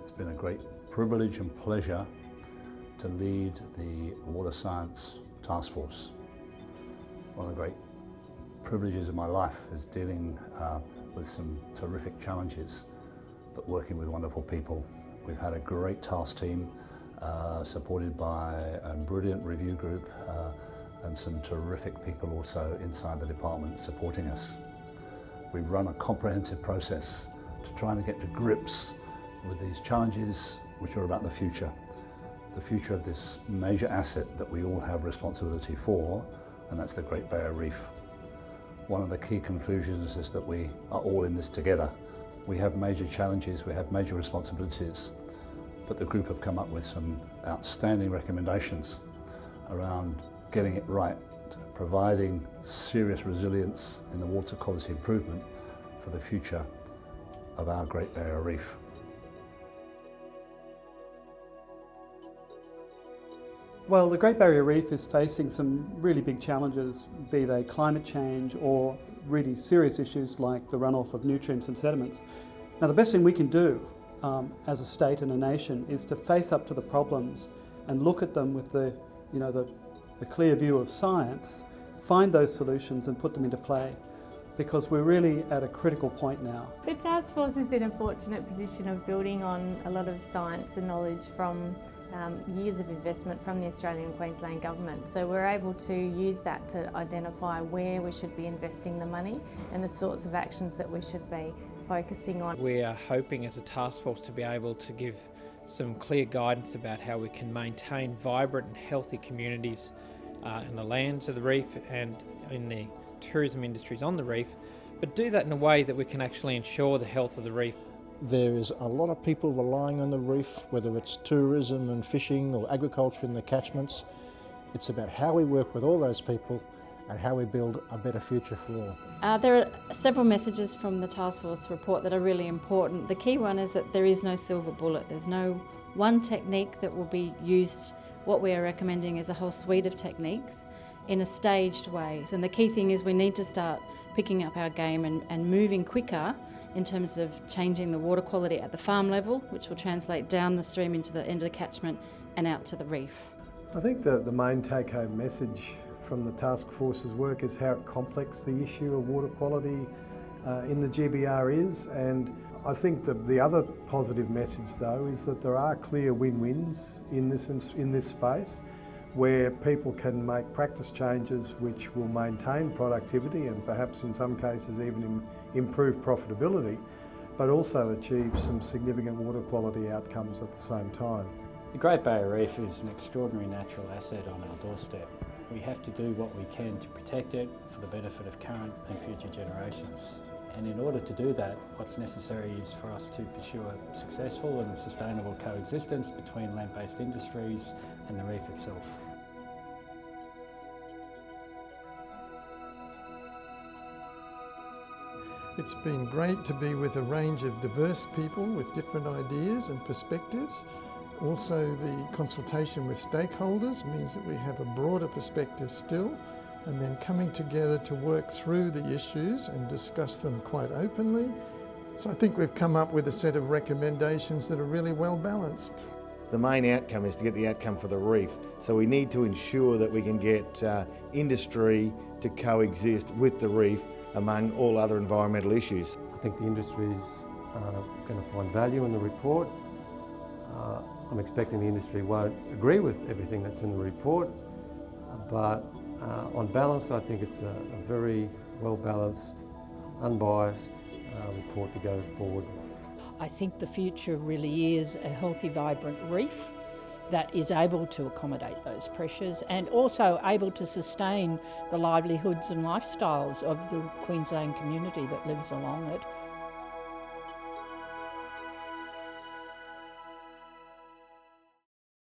It's been a great privilege and pleasure to lead the Water Science Task Force. One of the great privileges of my life is dealing with some terrific challenges, but working with wonderful people. We've had a great task team supported by a brilliant review group and some terrific people also inside the department supporting us. We've run a comprehensive process to try and get to grips with these challenges which are about the future of this major asset that we all have responsibility for, and that's the Great Barrier Reef. One of the key conclusions is that we are all in this together. We have major challenges, we have major responsibilities, but the group have come up with some outstanding recommendations around getting it right, providing serious resilience in the water quality improvement for the future of our Great Barrier Reef. Well, the Great Barrier Reef is facing some really big challenges, be they climate change or really serious issues like the runoff of nutrients and sediments. Now, the best thing we can do as a state and a nation is to face up to the problems and look at them with the clear view of science, find those solutions and put them into play, because we're really at a critical point now. The task force is in a fortunate position of building on a lot of science and knowledge from years of investment from the Australian and Queensland government. So we're able to use that to identify where we should be investing the money and the sorts of actions that we should be focusing on. We are hoping as a task force to be able to give some clear guidance about how we can maintain vibrant and healthy communities in the lands of the reef and in the tourism industries on the reef, but do that in a way that we can actually ensure the health of the reef. There is a lot of people relying on the reef, whether it's tourism and fishing or agriculture in the catchments. It's about how we work with all those people and how we build a better future for all. There are several messages from the task force report that are really important. The key one is that there is no silver bullet. There's no one technique that will be used. What we are recommending is a whole suite of techniques in a staged way. And the key thing is we need to start picking up our game and moving quicker in terms of changing the water quality at the farm level, which will translate down the stream into the end of the catchment and out to the reef. I think the main take-home message from the task force's work is how complex the issue of water quality in the GBR is, and I think the other positive message though is that there are clear win-wins in this space, where people can make practice changes which will maintain productivity and perhaps in some cases even improve profitability, but also achieve some significant water quality outcomes at the same time. The Great Barrier Reef is an extraordinary natural asset on our doorstep. We have to do what we can to protect it for the benefit of current and future generations. And in order to do that, what's necessary is for us to pursue a successful and sustainable coexistence between land-based industries and the reef itself. It's been great to be with a range of diverse people with different ideas and perspectives. Also, the consultation with stakeholders means that we have a broader perspective still, and then coming together to work through the issues and discuss them quite openly. So I think we've come up with a set of recommendations that are really well balanced. The main outcome is to get the outcome for the reef, so we need to ensure that we can get industry to coexist with the reef among all other environmental issues. I think the industry's going to find value in the report. I'm expecting the industry won't agree with everything that's in the report, but on balance I think it's a very well balanced, unbiased report to go forward. I think the future really is a healthy, vibrant reef that is able to accommodate those pressures and also able to sustain the livelihoods and lifestyles of the Queensland community that lives along it.